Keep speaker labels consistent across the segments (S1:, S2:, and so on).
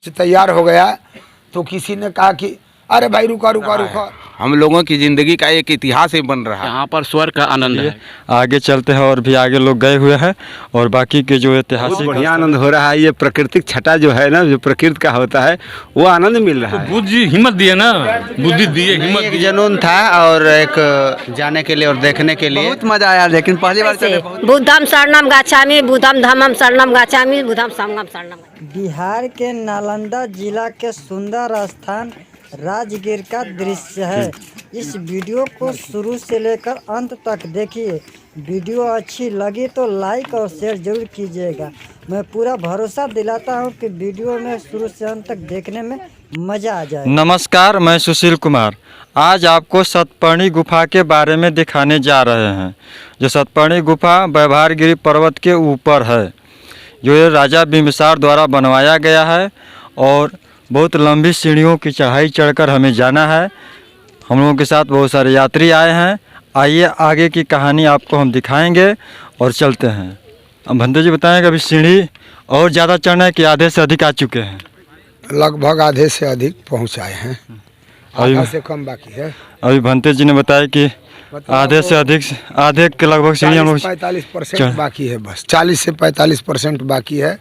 S1: से तैयार हो गया तो किसी ने कहा कि अरे भाई रुका रुका रुका।
S2: हम लोगों की जिंदगी का एक इतिहास ही बन रहा है।
S3: यहाँ पर स्वर्ग का आनंद है।
S4: आगे चलते हैं और भी आगे लोग गए हुए हैं और बाकी के जो ऐतिहासिक
S5: बढ़िया आनंद हो रहा है। ये प्राकृतिक छटा जो है ना, जो प्रकृति का होता है वो आनंद मिल रहा है।
S3: बुद्ध जी हिम्मत दिए ना, बुद्धि दिए, हिम्मत
S6: एक जुनून था और एक जाने के लिए और देखने के लिए
S7: बहुत मजा आया। लेकिन पहली बार चले
S8: बुद्धम शरणम गच्छामि, बुद्धम धम्मम शरणम गच्छामि, बुद्धम संगम शरणम।
S9: बिहार के नालंदा जिला के सुंदर स्थान राजगीर का दृश्य है। इस वीडियो को शुरू से लेकर अंत तक देखिए। वीडियो अच्छी लगी तो लाइक और शेयर जरूर कीजिएगा। मैं पूरा भरोसा दिलाता हूं कि वीडियो में शुरू से अंत तक देखने में मज़ा आ जाएगा।
S4: नमस्कार, मैं सुशील कुमार। आज आपको सतपर्णी गुफा के बारे में दिखाने जा रहे हैं। जो सतपर्णी गुफा व्यवहारगिरी पर्वत के ऊपर है, जो ये राजा बिंबिसार द्वारा बनवाया गया है और बहुत लंबी सीढ़ियों की चढ़ाई चढ़कर हमें जाना है। हम लोगों के साथ बहुत सारे यात्री आए हैं। आइए आगे की कहानी आपको हम दिखाएंगे और चलते हैं। अब भंते जी बताएं कि अभी सीढ़ी और ज़्यादा चढ़ना है कि आधे से अधिक आ चुके हैं?
S1: लगभग आधे से अधिक पहुंचाए हैं, आधा से कम बाकी है।
S4: अभी भंते जी ने बताया कि आधे से अधिक, आधे के लगभग सीढ़ी हम लोग
S1: 45% बाकी है। बस 40 से 45% बाकी है।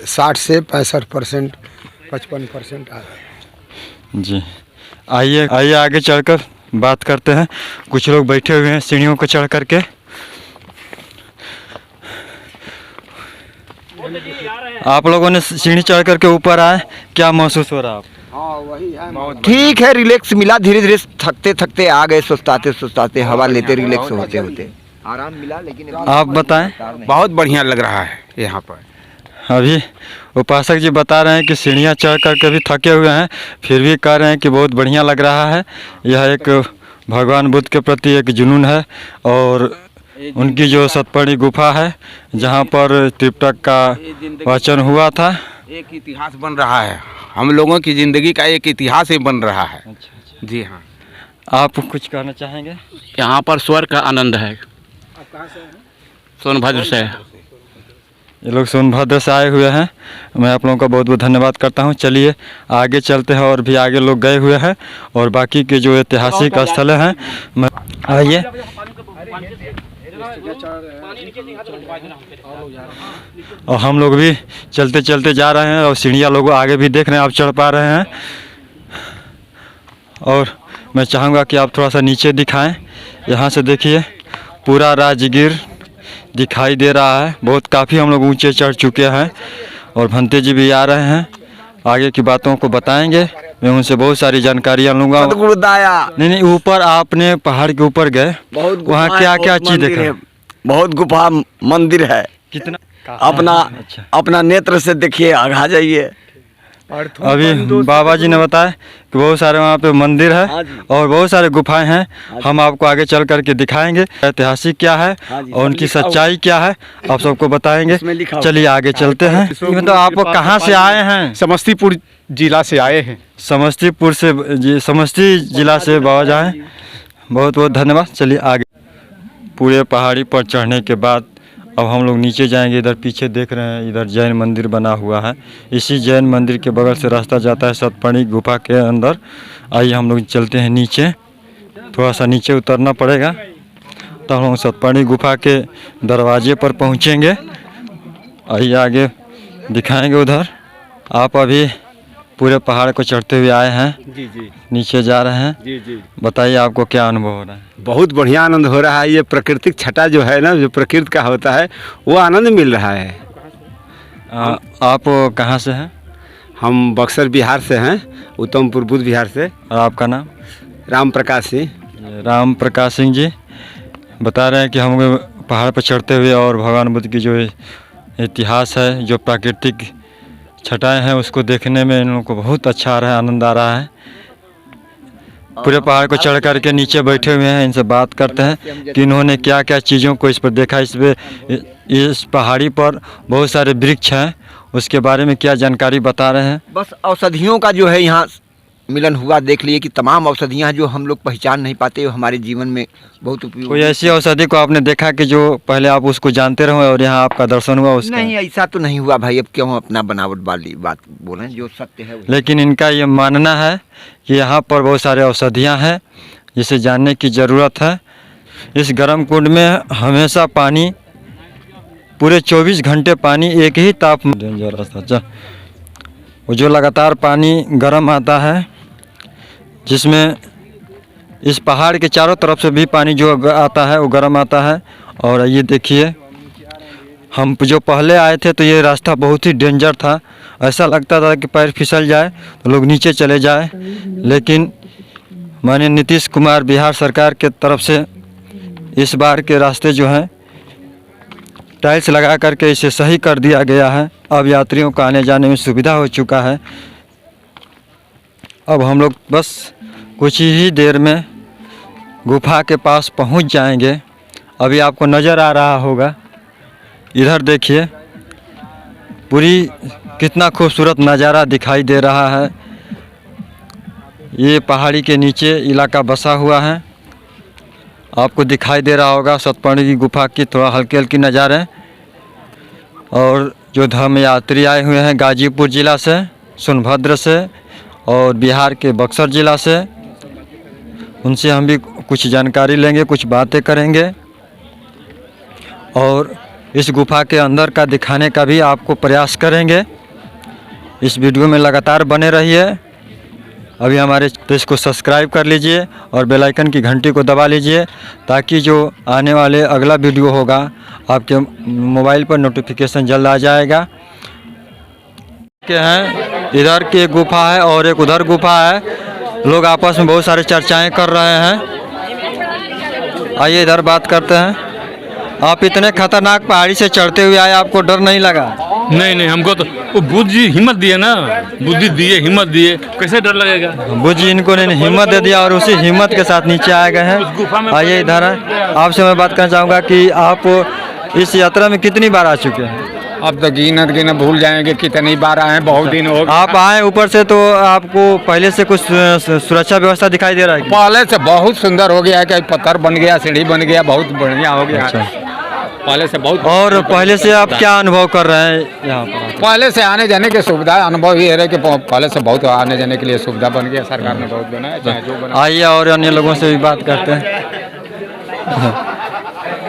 S1: 60 से 65%, 55% आ गए
S4: जी। आइए आगे चढ़कर बात करते हैं। कुछ लोग बैठे हुए हैं सीढ़ियों को चढ़ करके। आप लोगों ने सीढ़ी चढ़ करके ऊपर आए, क्या महसूस हो रहा है?
S6: ठीक है, रिलैक्स मिला। धीरे धीरे थकते थकते आ गए, सुस्ताते सुस्ताते, हवा लेते रिलैक्स होते होते आराम मिला। लेकिन
S4: आप बताएं।
S2: बहुत बढ़िया लग रहा है यहाँ पर।
S4: अभी उपासक जी बता रहे हैं कि सीढ़ियाँ चढ़ करके भी थके हुए हैं, फिर भी कह रहे हैं कि बहुत बढ़िया लग रहा है। यह एक भगवान बुद्ध के प्रति एक जुनून है और उनकी जो सतपर्णी गुफा है जहाँ पर त्रिपिटक का वचन हुआ था,
S2: एक इतिहास बन रहा है। हम लोगों की जिंदगी का एक इतिहास ही बन रहा है। जी हाँ।
S4: आप कुछ कहना चाहेंगे?
S3: यहाँ पर स्वर्ग का आनंद है। सोनभद्र से।
S4: ये लोग सोनभद्र से आए हुए हैं। मैं आप लोगों का बहुत बहुत धन्यवाद करता हूं। चलिए आगे चलते हैं और भी आगे लोग गए हुए हैं और बाकी के जो ऐतिहासिक स्थल हैं, मैं आइए। और हम लोग भी चलते चलते जा रहे हैं और सीढ़ियाँ लोग आगे भी देख रहे हैं, आप चढ़ पा रहे हैं। और मैं चाहूँगा कि आप थोड़ा सा नीचे दिखाएं। यहाँ से देखिए पूरा राजगीर दिखाई दे रहा है। बहुत काफ़ी हम लोग ऊंचे चढ़ चुके हैं और भंते जी भी आ रहे हैं, आगे की बातों को बताएंगे। मैं उनसे बहुत सारी जानकारियाँ लूँगा। नहीं, ऊपर आपने पहाड़ के ऊपर गए, वहाँ क्या क्या चीज़ देखा?
S6: बहुत गुफा मंदिर है।
S4: कितना
S6: अपना नेत्र से देखिए, आगे जाइए।
S4: अभी बाबा जी ने बताया कि बहुत सारे वहाँ पे मंदिर है और बहुत सारे गुफाएं हैं। हम आपको आगे चल करके दिखाएंगे ऐतिहासिक क्या है और उनकी सच्चाई क्या है, आप सबको बताएंगे। चलिए आगे चलते हैं। मतलब आप कहाँ से आए हैं?
S5: समस्तीपुर जिला से आए हैं।
S4: समस्तीपुर से जी, समस्ती जिला से बाबा जाएँ, बहुत बहुत धन्यवाद। चलिए आगे। पूरे पहाड़ी पर चढ़ने के बाद अब हम लोग नीचे जाएंगे। इधर पीछे देख रहे हैं, इधर जैन मंदिर बना हुआ है। इसी जैन मंदिर के बगल से रास्ता जाता है सतपर्णी गुफा के अंदर। आइए हम लोग चलते हैं नीचे। थोड़ा सा नीचे उतरना पड़ेगा तो हम लोग सतपर्णी गुफा के दरवाजे पर पहुंचेंगे। आइए आगे दिखाएंगे उधर। आप अभी पूरे पहाड़ को चढ़ते हुए आए हैं,
S5: जी
S4: नीचे जा रहे हैं।
S5: जी
S4: बताइए आपको क्या अनुभव हो रहा है?
S5: बहुत बढ़िया आनंद हो रहा है। ये प्राकृतिक छटा जो है ना, जो प्रकृति का होता है वो आनंद मिल रहा है।
S4: आप कहाँ से हैं?
S5: हम बक्सर बिहार से हैं, उत्तमपुर बुद्ध विहार से।
S4: और आपका नाम?
S5: राम प्रकाश सिंह।
S4: राम प्रकाश सिंह जी बता रहे हैं कि हम पहाड़ पर चढ़ते हुए और भगवान बुद्ध की जो इतिहास है, जो प्राकृतिक छटाएं हैं, उसको देखने में इन लोगों को बहुत अच्छा आ रहा है, आनंद आ रहा है। पूरे पहाड़ को चढ़ करके नीचे बैठे हुए हैं। इनसे बात करते हैं कि इन्होंने क्या क्या चीज़ों को इस पर देखा। इस पहाड़ी पर बहुत सारे वृक्ष हैं, उसके बारे में क्या जानकारी बता रहे हैं?
S6: बस औषधियों का जो है यहाँ मिलन हुआ, देख लिए कि तमाम औषधियाँ जो हम लोग पहचान नहीं पाते वो हमारे जीवन में बहुत उपयोग।
S4: कोई ऐसी औषधि को आपने देखा कि जो पहले आप उसको जानते रहो और यहाँ आपका दर्शन हुआ उसका?
S6: नहीं, ऐसा तो नहीं हुआ भाई, अब क्यों अपना बनावट वाली बात बोलें, जो सत्य है वही।
S4: लेकिन इनका ये मानना है कि यहाँ पर बहुत सारे औषधियाँ हैं जिसे जानने की ज़रूरत है। इस गर्म कुंड में हमेशा पानी, पूरे 24 घंटे पानी एक ही ताप में डेंजरस था, वो जो लगातार पानी गर्म आता है, जिसमें इस पहाड़ के चारों तरफ से भी पानी जो आता है वो गर्म आता है। और ये देखिए, हम जो पहले आए थे तो ये रास्ता बहुत ही डेंजर था, ऐसा लगता था कि पैर फिसल जाए तो लोग नीचे चले जाए। लेकिन माननीय नीतीश कुमार बिहार सरकार के तरफ से इस बार के रास्ते जो हैं टाइल्स लगा करके इसे सही कर दिया गया है। अब यात्रियों को आने जाने में सुविधा हो चुका है। अब हम लोग बस कुछ ही देर में गुफा के पास पहुंच जाएंगे। अभी आपको नज़र आ रहा होगा, इधर देखिए पूरी कितना खूबसूरत नज़ारा दिखाई दे रहा है। ये पहाड़ी के नीचे इलाका बसा हुआ है, आपको दिखाई दे रहा होगा सतपर्णी की गुफा की थोड़ा हल्की हल्की नज़ारे। और जो धर्म यात्री आए हुए हैं गाजीपुर ज़िला से, सोनभद्र से और बिहार के बक्सर ज़िला से, उनसे हम भी कुछ जानकारी लेंगे, कुछ बातें करेंगे और इस गुफा के अंदर का दिखाने का भी आपको प्रयास करेंगे। इस वीडियो में लगातार बने रहिए। अभी हमारे पेज को सब्सक्राइब कर लीजिए और बेल आइकन की घंटी को दबा लीजिए, ताकि जो आने वाले अगला वीडियो होगा आपके मोबाइल पर नोटिफिकेशन जल्द आ जाएगा। के हैं इधर की एक गुफा है और एक उधर गुफा है, लोग आपस में बहुत सारे चर्चाएं कर रहे हैं। आइए इधर बात करते हैं। आप इतने खतरनाक पहाड़ी से चढ़ते हुए आए, आपको डर नहीं लगा?
S3: नहीं नहीं, हमको तो वो बुद्ध जी हिम्मत दिए ना, बुद्धि दिए, हिम्मत दिए, कैसे डर लगेगा?
S4: बुद्ध जी इनको ने हिम्मत दे दिया और उसी हिम्मत के साथ नीचे आए गए हैं। आइए इधर है। आपसे मैं बात करना चाहूँगा कि आप इस यात्रा में कितनी बार आ चुके हैं?
S2: अब तो गिनत भूल जाएंगे कितनी बार आए हैं, बहुत दिन हो गए।
S4: आप आए ऊपर से तो आपको पहले से कुछ सुरक्षा व्यवस्था दिखाई दे रहा है?
S2: पहले से बहुत सुंदर हो गया है, कि पत्थर बन गया, सीढ़ी बन गया, बहुत बढ़िया हो गया।
S4: अच्छा।
S2: पहले से बहुत।
S4: और पहले से आप क्या अनुभव कर रहे हैं यहाँ पर?
S2: पहले से आने जाने की सुविधा, अनुभव ये है कि पहले से बहुत आने जाने के लिए सुविधा बन गया, सरकार ने बहुत बनाया, चाहे जो बना।
S4: आइए और अन्य लोगों से भी बात करते हैं।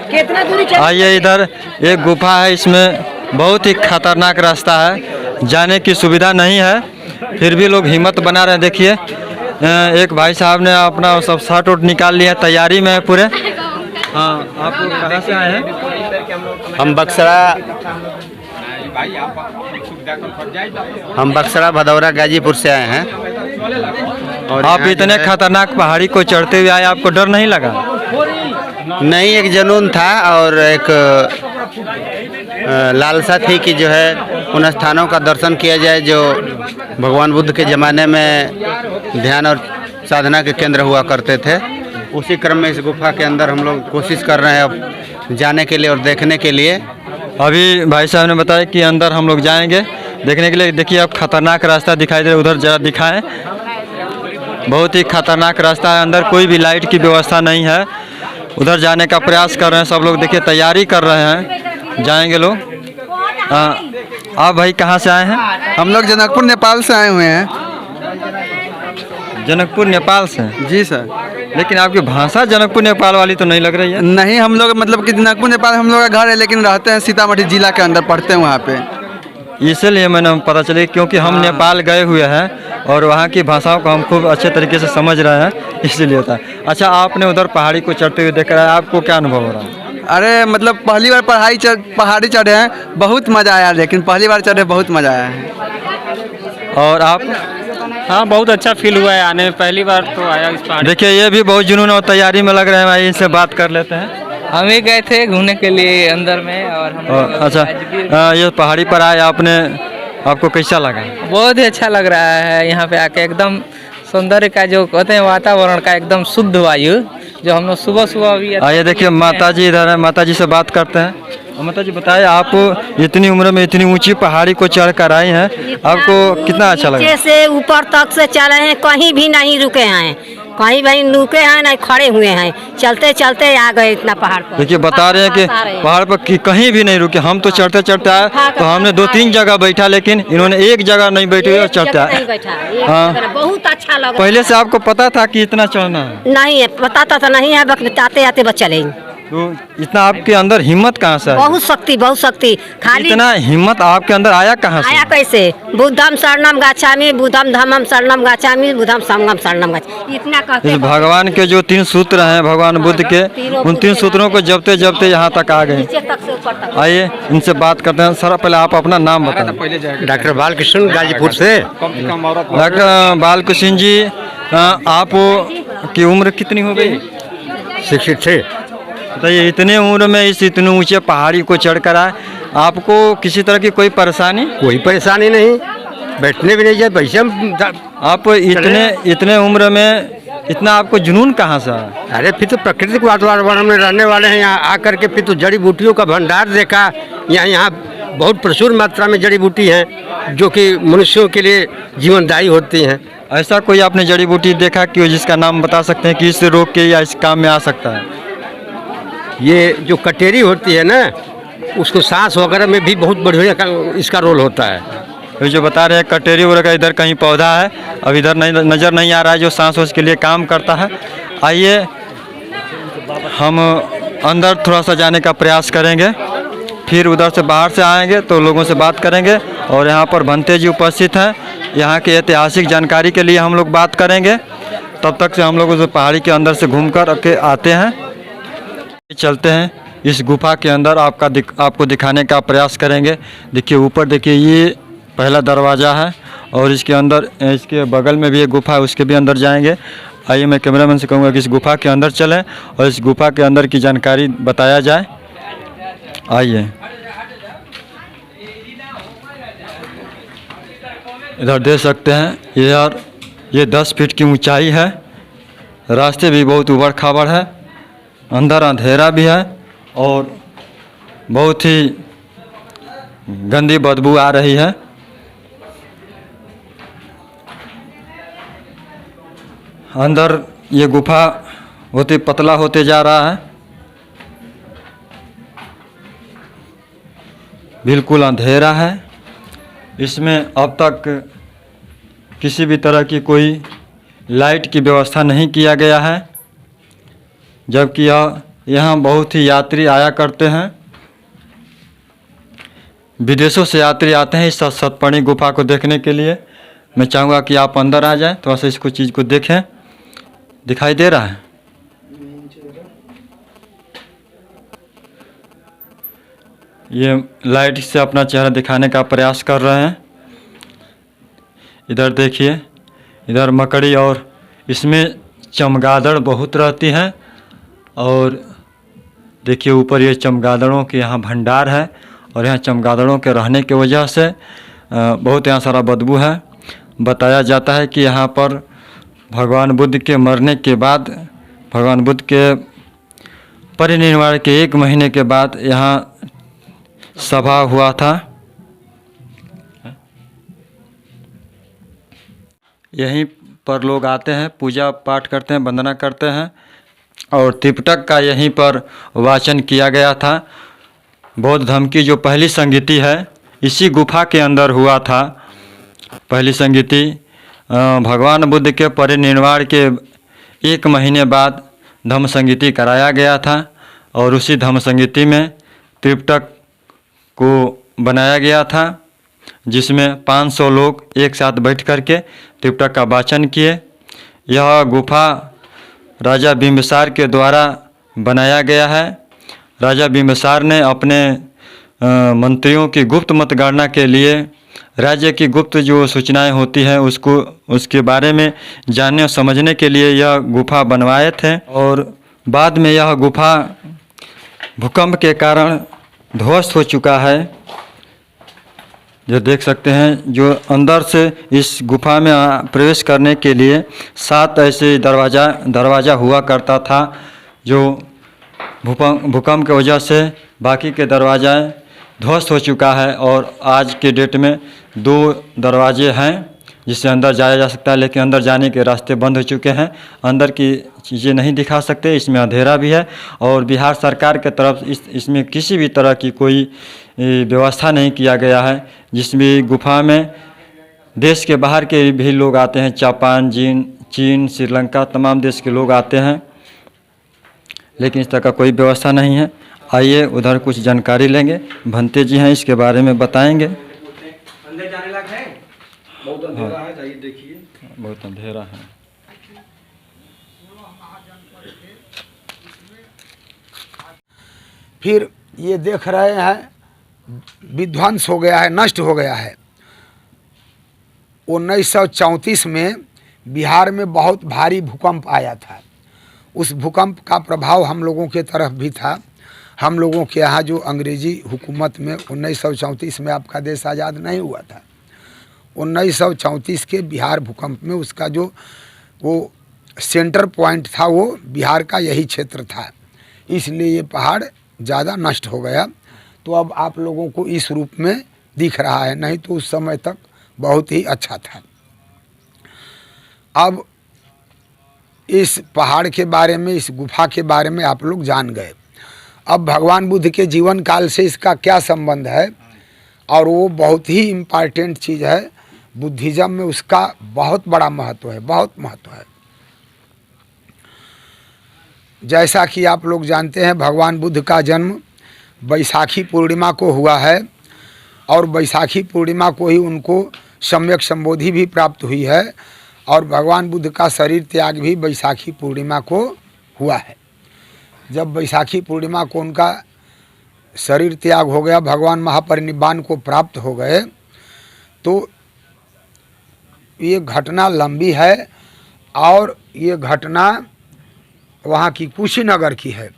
S8: कितना दूरी
S4: आइए इधर एक गुफा है, इसमें बहुत ही खतरनाक रास्ता है, जाने की सुविधा नहीं है, फिर भी लोग हिम्मत बना रहे हैं। देखिए एक भाई साहब ने अपना सब शर्ट उट निकाल लिया, तैयारी में है पूरे। हाँ, आप कहाँ से आए हैं?
S7: हम बक्सरा भदौरा गाजीपुर से आए हैं। और
S4: आप इतने खतरनाक पहाड़ी को चढ़ते हुए आए, आपको डर नहीं लगा?
S7: नहीं, एक जुनून था और एक लालसा थी कि जो है उन स्थानों का दर्शन किया जाए जो भगवान बुद्ध के ज़माने में ध्यान और साधना के केंद्र हुआ करते थे। उसी क्रम में इस गुफा के अंदर हम लोग कोशिश कर रहे हैं अब जाने के लिए और देखने के लिए।
S4: अभी भाई साहब ने बताया कि अंदर हम लोग जाएंगे देखने के लिए। देखिए अब खतरनाक रास्ता दिखाई दे रहा है, उधर जरा दिखाएं। बहुत ही खतरनाक रास्ता है, अंदर कोई भी लाइट की व्यवस्था नहीं है। उधर जाने का प्रयास कर रहे हैं सब लोग, देखिए तैयारी कर रहे हैं, जाएंगे लोग। आप भाई कहाँ से आए हैं?
S7: हम लोग जनकपुर नेपाल से आए हुए हैं।
S4: जनकपुर नेपाल से?
S7: जी सर।
S4: लेकिन आपकी भाषा जनकपुर नेपाल वाली तो नहीं लग रही है।
S7: नहीं, हम लोग मतलब कि जनकपुर नेपाल हम लोग का घर है, लेकिन रहते हैं सीतामढ़ी जिला के अंदर, पढ़ते हैं वहाँ पे।
S4: इसलिए मैंने पता चले, क्योंकि हम नेपाल गए हुए हैं और वहाँ की भाषाओं को हम खूब अच्छे तरीके से समझ रहे हैं, इसलिए होता है। अच्छा, आपने उधर पहाड़ी को चढ़ते हुए देखा है, आपको क्या अनुभव हो रहा है?
S7: अरे मतलब पहली बार पहाड़ी चढ़े हैं, बहुत मज़ा आया, लेकिन पहली बार चढ़े बहुत मज़ा आया है।
S4: और आप?
S10: हाँ, बहुत अच्छा फील हुआ है आने में, पहली बार तो आया इस पहाड़ी।
S4: देखिए ये भी बहुत जुनून और तैयारी में लग रहे हैं, भाई इनसे बात कर लेते हैं।
S10: हम ही गए थे घूमने के लिए अंदर में और हम
S4: अच्छा, ये पहाड़ी पर आए आपने, आपको कैसा लगा?
S10: बहुत ही अच्छा लग रहा है यहाँ पे आके। एकदम सौंदर्य का जो कहते हैं वातावरण का एकदम शुद्ध वायु जो हम लोग सुबह सुबह भी।
S4: आइए देखिए माता जी इधर है, माता जी से बात करते हैं। ममता जी बताइए, आप इतनी उम्र में इतनी ऊंची पहाड़ी को चढ़ कर आई हैं, आपको कितना अच्छा लगा?
S8: नीचे से ऊपर तक से चले हैं, कहीं भी नहीं रुके हैं, कहीं भी रुके हैं नहीं, खड़े हुए हैं, चलते चलते आ गए इतना पहाड़ पर।
S4: देखिए बता रहे हैं कि पहाड़ पर कहीं भी नहीं रुके, हम तो चढ़ते चढ़ते आए तो हमने 2-3 जगह बैठा, लेकिन इन्होंने एक जगह नहीं बैठे और चढ़ते आए। हाँ,
S8: बहुत अच्छा लगा।
S4: पहले से आपको पता था कि इतना चढ़ना है?
S8: नहीं है, पता तो नहीं है, बस आते आते बस चले।
S4: तो इतना आपके अंदर हिम्मत कहाँ से है?
S8: बहुत शक्ति, खाली
S4: इतना हिम्मत आपके अंदर आया कहाँ से?
S8: आया कैसे? बुद्धम शरणम गच्छामि, बुद्धम धम्मम शरणम गच्छामि, बुद्धम संगम शरणम गच्छामि, इतना कहते हैं।
S4: भगवान के जो 3 सूत्र हैं भगवान बुद्ध के, उन 3 सूत्रों को जपते जपते यहाँ तक आ गए।
S8: नीचे तक से ऊपर तक।
S4: आइए इनसे बात करते हैं। सर पहले आप अपना नाम बताएं।
S5: डॉक्टर बालकृष्ण, गाजीपुर से।
S4: डॉक्टर बालकृष्ण जी, आप की उम्र कितनी हो गई?
S5: 63।
S4: बताइए, इतने उम्र में इतने ऊंचे पहाड़ी को चढ़कर आए, आपको किसी तरह की कोई परेशानी?
S5: कोई परेशानी नहीं, बैठने भी नहीं जाए पैसे।
S4: आप इतने उम्र में इतना आपको जुनून कहाँ से आया?
S5: अरे फिर तो प्राकृतिक वातावरण में रहने वाले हैं, यहाँ आकर के फिर तो जड़ी बूटियों का भंडार देखा। यहाँ बहुत प्रचुर मात्रा में जड़ी बूटी हैं जो कि मनुष्यों के लिए जीवनदायी होती हैं।
S4: ऐसा कोई आपने जड़ी बूटी देखा कि जिसका नाम बता सकते हैं कि इस रोग के या इस काम में आ सकता है?
S5: ये जो कटेरी होती है ना, उसको सांस वगैरह में भी बहुत बढ़िया इसका रोल होता है।
S4: ये जो बता रहे हैं कटेरी वगैरह का इधर कहीं पौधा है, अब इधर नहीं नज़र नहीं आ रहा है, जो सांस के लिए काम करता है। आइए हम अंदर थोड़ा सा जाने का प्रयास करेंगे, फिर उधर से बाहर से आएंगे तो लोगों से बात करेंगे। और यहाँ पर भंते जी उपस्थित हैं, यहाँ की ऐतिहासिक जानकारी के लिए हम लोग बात करेंगे। तब तक से हम लोग उस पहाड़ी के अंदर से घूम कर के आते हैं, चलते हैं इस गुफा के अंदर, आपको दिखाने का प्रयास करेंगे। देखिए ऊपर देखिए, ये पहला दरवाज़ा है और इसके अंदर, इसके बगल में भी एक गुफा है, उसके भी अंदर जाएंगे। आइए मैं कैमरामैन से कहूँगा कि इस गुफा के अंदर चलें और इस गुफा के अंदर की जानकारी बताया जाए। आइए इधर देख सकते हैं यार, ये 10 फीट की ऊंचाई है, रास्ते भी बहुत उबड़ खाबड़ है, अंदर अंधेरा भी है और बहुत ही गंदी बदबू आ रही है। अंदर ये गुफा बहुत ही पतला होते जा रहा है, बिल्कुल अंधेरा है। इसमें अब तक किसी भी तरह की कोई लाइट की व्यवस्था नहीं किया गया है, जबकि यहाँ बहुत ही यात्री आया करते हैं। विदेशों से यात्री आते हैं इस सतपणी गुफा को देखने के लिए। मैं चाहूँगा कि आप अंदर आ जाएं, थोड़ा सा इसको चीज़ को देखें। दिखाई दे रहा है? ये लाइट से अपना चेहरा दिखाने का प्रयास कर रहे हैं। इधर देखिए, इधर मकड़ी और इसमें चमगादड़ बहुत रहती हैं। और देखिए ऊपर ये चमगादड़ों के यहाँ भंडार है और यहाँ चमगादड़ों के रहने की वजह से बहुत यहाँ सारा बदबू है। बताया जाता है कि यहाँ पर भगवान बुद्ध के मरने के बाद, भगवान बुद्ध के परिनिर्वाण के 1 महीने के बाद यहाँ सभा हुआ था। यहीं पर लोग आते हैं, पूजा पाठ करते हैं, वंदना करते हैं और त्रिपिटक का यहीं पर वाचन किया गया था। बौद्ध धर्म की जो पहली संगीति है इसी गुफा के अंदर हुआ था। पहली संगीति भगवान बुद्ध के परिनिर्वाण के 1 महीने बाद धम्म संगीति कराया गया था और उसी धम्म संगीति में त्रिपिटक को बनाया गया था, जिसमें 500 लोग एक साथ बैठ कर के त्रिपिटक का वाचन किए। यह गुफा राजा बिंबिसार के द्वारा बनाया गया है। राजा बिंबिसार ने अपने मंत्रियों की गुप्त मतगणना के लिए राज्य की गुप्त जो सूचनाएं होती हैं उसके बारे में जानने और समझने के लिए यह गुफा बनवाए थे। और बाद में यह गुफा भूकंप के कारण ध्वस्त हो चुका है। जो देख सकते हैं, जो अंदर से इस गुफा में प्रवेश करने के लिए 7 ऐसे दरवाज़ा हुआ करता था, जो भूकंप की वजह से बाकी के दरवाज़ा ध्वस्त हो चुका है और आज के डेट में 2 दरवाजे हैं जिससे अंदर जाया जा सकता है, लेकिन अंदर जाने के रास्ते बंद हो चुके हैं। अंदर की चीज़ें नहीं दिखा सकते, इसमें अंधेरा भी है और बिहार सरकार के तरफ इसमें किसी भी तरह की कोई व्यवस्था नहीं किया गया है। जिसमें गुफा में देश के बाहर के भी लोग आते हैं, जापान, चीन, श्रीलंका, तमाम देश के लोग आते हैं, लेकिन इस तरह का कोई व्यवस्था नहीं है। आइए उधर कुछ जानकारी लेंगे, भंते जी हैं इसके बारे में बताएंगे।
S5: अंदर जाने लायक है, बहुत अंधेरा है, जाइए देखिए,
S4: बहुत अंधेरा है।
S1: फिर ये देख रहे हैं विध्वंस हो गया है, नष्ट हो गया है। 1934 में बिहार में बहुत भारी भूकंप आया था। उस भूकंप का प्रभाव हम लोगों के तरफ भी था। हम लोगों के यहाँ जो अंग्रेजी हुकूमत में 1934 में आपका देश आज़ाद नहीं हुआ था, 1934 के बिहार भूकंप में उसका जो वो सेंटर पॉइंट था वो बिहार का यही क्षेत्र था, इसलिए ये पहाड़ ज़्यादा नष्ट हो गया। तो अब आप लोगों को इस रूप में दिख रहा है, नहीं तो उस समय तक बहुत ही अच्छा था। अब इस पहाड़ के बारे में, इस गुफा के बारे में आप लोग जान गए। अब भगवान बुद्ध के जीवन काल से इसका क्या संबंध है, और वो बहुत ही इम्पॉर्टेंट चीज़ है। बुद्धिज़्म में उसका बहुत बड़ा महत्व है, बहुत महत्व है। जैसा कि आप लोग जानते हैं, भगवान बुद्ध का जन्म बैसाखी पूर्णिमा को हुआ है और बैसाखी पूर्णिमा को ही उनको सम्यक संबोधि भी प्राप्त हुई है, और भगवान बुद्ध का शरीर त्याग भी बैसाखी पूर्णिमा को हुआ है। जब बैसाखी पूर्णिमा को उनका शरीर त्याग हो गया, भगवान महापरिनिब्बान को प्राप्त हो गए, तो ये घटना लंबी है और ये घटना वहाँ की कुशीनगर की है,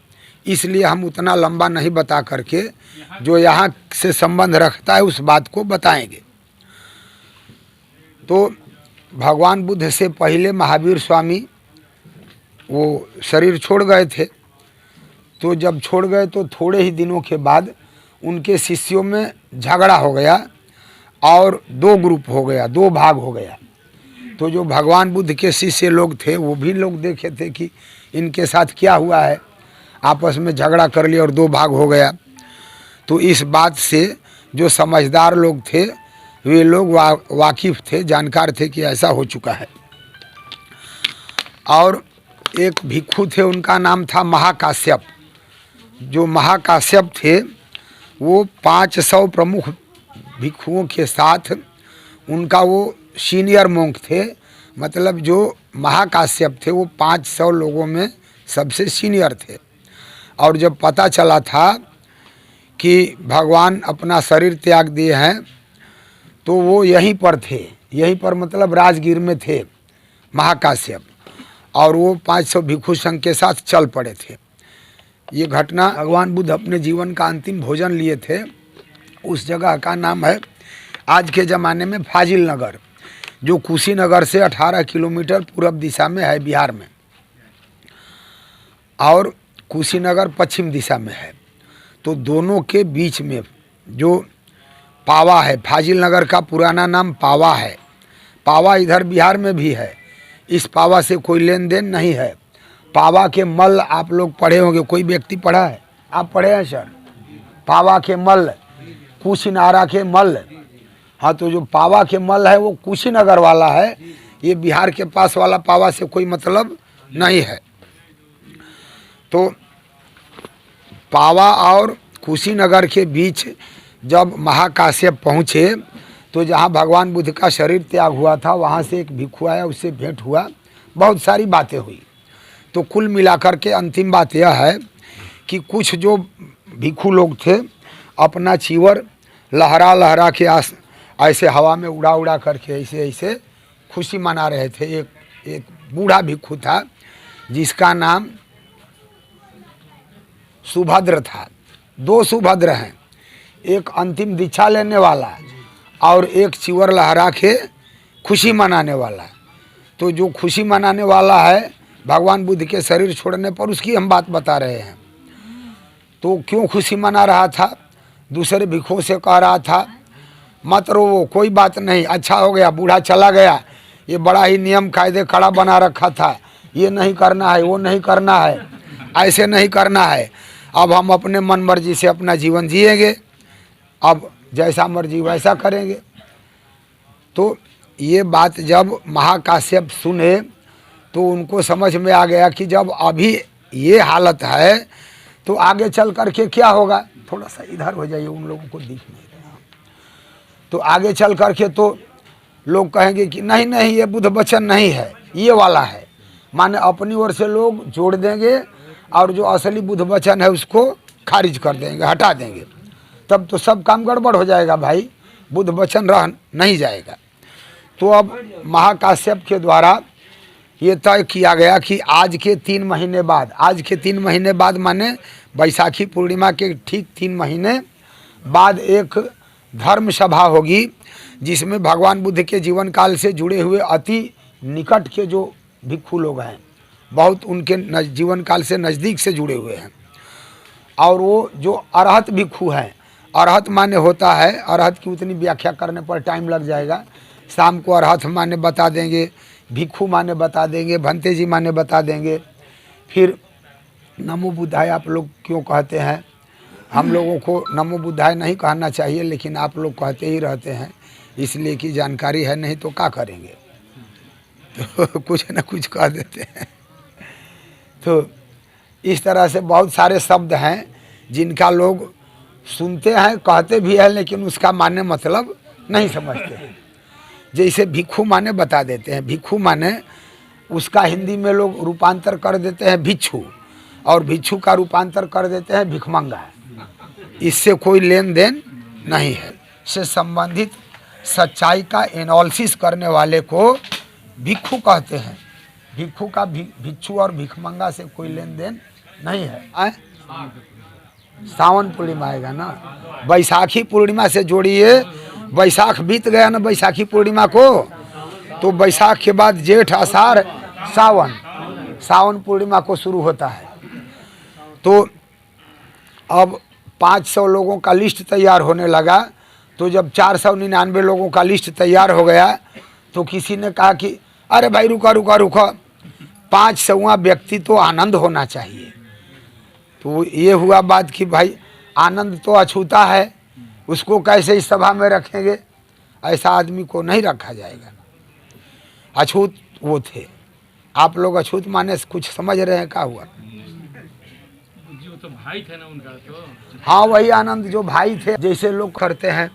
S1: इसलिए हम उतना लंबा नहीं बता करके जो यहाँ से संबंध रखता है उस बात को बताएंगे। तो भगवान बुद्ध से पहले महावीर स्वामी वो शरीर छोड़ गए थे। तो जब छोड़ गए तो थोड़े ही दिनों के बाद उनके शिष्यों में झगड़ा हो गया और 2 ग्रुप हो गया, 2 भाग हो गया। तो जो भगवान बुद्ध के शिष्य लोग थे वो भी लोग देखे थे कि इनके साथ क्या हुआ है, आपस में झगड़ा कर लिया और 2 भाग हो गया। तो इस बात से जो समझदार लोग थे वे लोग वाकिफ़ थे, जानकार थे कि ऐसा हो चुका है। और एक भिक्षु थे, उनका नाम था महाकाश्यप। जो महाकाश्यप थे वो 500 प्रमुख भिक्षुओं के साथ, उनका वो सीनियर मोंक थे, मतलब जो महाकाश्यप थे वो 500 लोगों में सबसे सीनियर थे। और जब पता चला था कि भगवान अपना शरीर त्याग दिए हैं, तो वो यहीं पर थे, यहीं पर मतलब राजगीर में थे महाकाश्यप, और वो 500 भिक्षु संघ के साथ चल पड़े थे। ये घटना भगवान बुद्ध अपने जीवन का अंतिम भोजन लिए थे, उस जगह का नाम है आज के ज़माने में फाजिल नगर, जो कुशीनगर से 18 किलोमीटर पूर्व दिशा में है बिहार में, और कुशीनगर पश्चिम दिशा में है। तो दोनों के बीच में जो पावा है, फाजिल नगर का पुराना नाम पावा है। पावा इधर बिहार में भी है, इस पावा से कोई लेन देन नहीं है। पावा के मल्ल आप लोग पढ़े होंगे, कोई व्यक्ति पढ़ा है? आप पढ़े हैं सर? पावा के मल्ल, कुशीनारा के मल्ल। हाँ, तो जो पावा के मल्ल है वो कुशीनगर वाला है, ये बिहार के पास वाला पावा से कोई मतलब नहीं है। तो पावा और कुशीनगर के बीच जब महाकाश्यप पहुँचे तो जहाँ भगवान बुद्ध का शरीर त्याग हुआ था वहाँ से एक भिक्षु आया, उससे भेंट हुआ, बहुत सारी बातें हुई। तो कुल मिलाकर के अंतिम बात यह है कि कुछ जो भिक्षु लोग थे अपना चीवर लहरा लहरा के ऐसे हवा में उड़ा उड़ा करके ऐसे ऐसे खुशी मना रहे थे। एक बूढ़ा भिक्षु था जिसका नाम सुभद्र था। 2 सुभद्र हैं, एक अंतिम दीक्षा लेने वाला और एक चिवर लहरा के खुशी मनाने वाला। तो जो खुशी मनाने वाला है भगवान बुद्ध के शरीर छोड़ने पर, उसकी हम बात बता रहे हैं। तो क्यों खुशी मना रहा था? दूसरे भिक्षुओं से कह रहा था मत रो, कोई बात नहीं, अच्छा हो गया, बूढ़ा चला गया, ये बड़ा ही नियम कायदे कड़ा बना रखा था, ये नहीं करना है, वो नहीं करना है, ऐसे नहीं करना है, अब हम अपने मन मर्जी से अपना जीवन जिएंगे, अब जैसा मर्जी वैसा करेंगे। तो ये बात जब महाकाश्यप सुने तो उनको समझ में आ गया कि जब अभी ये हालत है तो आगे चल करके क्या होगा। थोड़ा सा इधर हो जाइए, उन लोगों को दिख नहीं रहा। तो आगे चल करके तो लोग कहेंगे कि नहीं नहीं ये बुद्ध वचन नहीं है, ये वाला है, माने अपनी ओर से लोग जोड़ देंगे और जो असली बुद्ध वचन है उसको खारिज कर देंगे, हटा देंगे, तब तो सब काम गड़बड़ हो जाएगा भाई, बुद्ध वचन रह नहीं जाएगा। तो अब महाकाश्यप के द्वारा ये तय किया गया कि आज के 3 महीने बाद, आज के 3 महीने बाद माने बैसाखी पूर्णिमा के ठीक 3 महीने बाद एक धर्म सभा होगी जिसमें भगवान बुद्ध के जीवन काल से जुड़े हुए अति निकट के जो भिक्षु लोग हैं, बहुत उनके जीवन काल से नज़दीक से जुड़े हुए हैं, और वो जो अरहत भिक्षु हैं, अरहत माने होता है, अरहत की उतनी व्याख्या करने पर टाइम लग जाएगा, शाम को अरहत माने बता देंगे, भिक्षु माने बता देंगे, भंते जी माने बता देंगे। फिर नमो बुद्धाय आप लोग क्यों कहते हैं? हम लोगों को नमो बुद्धाय नहीं कहना चाहिए, लेकिन आप लोग कहते ही रहते हैं, इसलिए कि जानकारी है, नहीं तो क्या करेंगे, तो कुछ न कुछ कह देते हैं। तो इस तरह से बहुत सारे शब्द हैं जिनका लोग सुनते हैं, कहते भी हैं, लेकिन उसका माने मतलब नहीं समझते हैं। जैसे भिक्षु माने बता देते हैं, भिक्षु माने उसका हिंदी में लोग रूपांतर कर देते हैं भिक्षु, और भिक्षु का रूपांतर कर देते हैं भिखमंगा। इससे कोई लेन देन नहीं है। से संबंधित सच्चाई का एनालिसिस करने वाले को भिक्षु कहते हैं। भिक्षु का भिक्षु और भिखमंगा से कोई लेन देन नहीं है। सावन पूर्णिमा आएगा ना, बैसाखी पूर्णिमा से जोड़िए, बैसाख बीत गया ना बैसाखी पूर्णिमा को, तो बैसाख के बाद जेठ आषाढ़ सावन, सावन पूर्णिमा को शुरू होता है। तो अब 500 लोगों का लिस्ट तैयार होने लगा, तो जब 499 लोगों का लिस्ट तैयार हो गया तो किसी ने कहा कि अरे भाई रुका रुका रुका, 500वां व्यक्ति तो आनंद होना चाहिए। तो ये हुआ बात कि भाई आनंद तो अछूता है, उसको कैसे इस सभा में रखेंगे, ऐसा आदमी को नहीं रखा जाएगा। अछूत वो थे, आप लोग अछूत माने कुछ समझ रहे हैं क्या हुआ?
S3: तो भाई थे ना उनका, तो
S1: हाँ वही आनंद जो भाई थे, जैसे लोग करते हैं